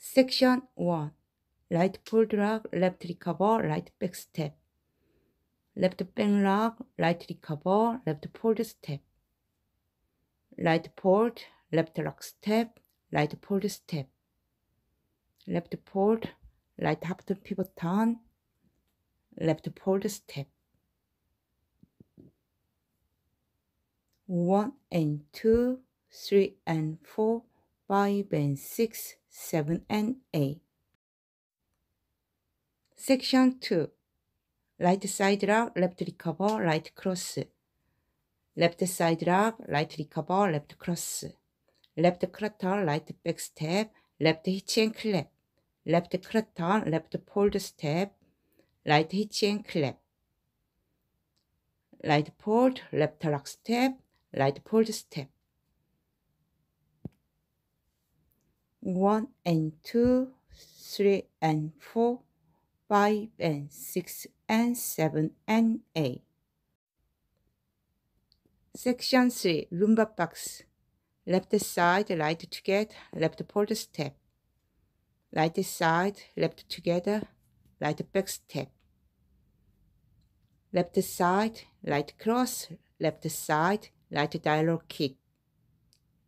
Section 1. Right pull drag, left recover, right back step. Left bang lock, right recover, left fold step. Right fold, left lock step, right fold step. Left fold, right half turn pivot turn, left fold step. 1 and 2, 3 and 4, 5 and 6, 7 and 8. Section 2. Right side lock, left recover, right cross. Left side lock, right recover, left cross. Left clutter, right back step, left hitch and clap. Left clutter, left fold step, right hitch and clap. Right fold, left lock step, right fold step. 1 and 2, 3 and 4, 5 and 6 and 7 and 8. Section 3. RHUMBA box. Left side, right together, left fold step. Right side, left together, right back step. Left side, right cross, left side, right dialogue kick.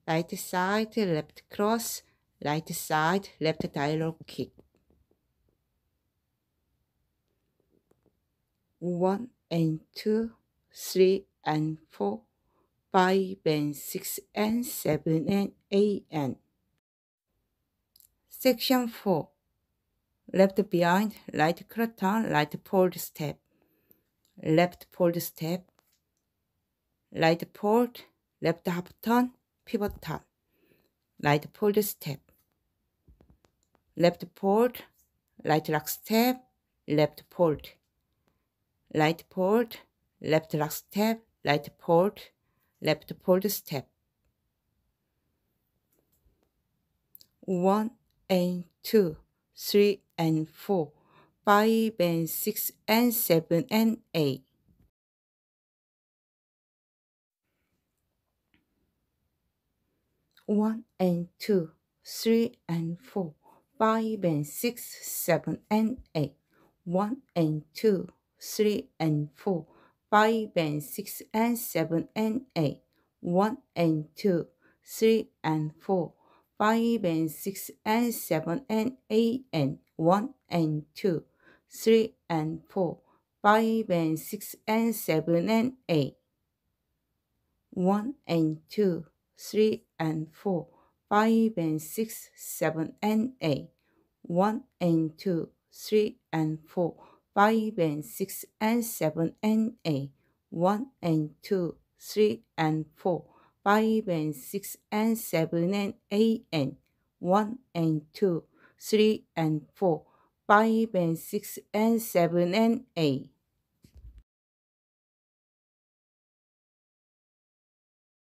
Right side, left cross, right side, left dialogue kick. 1 and 2, 3 and 4, 5 and 6 and 7 and 8 and. Section 4. Left behind, right clutter, right fold step. Left fold step. Right fold, left half turn, pivot turn. Right fold step. Left fold, right lock step, left fold. Right fold, left lock step, right fold, left fold step. 1 and 2, 3 and 4, 5 and 6 and 7 and 8. One and 2, 3 and 4, 5 and 6, 7 and 8. 1 and 2, 3 and 4, 5 and 6 and 7 and 8. 1 and 2, 3 and 4, 5 and 6 and 7 and 8 and 1 and 2, 3 and 4, 5 and 6 and 7 and 8. 1 and 2, 3 and 4, 5 and 6, 7 and 8. 1 and 2, 3 and 4, 5 and 6 and 7 and 8. 1 and 2, 3 and 4, 5 and 6 and 7 and 8 and 1 and 2, 3 and 4, 5 and 6 and 7 and 8.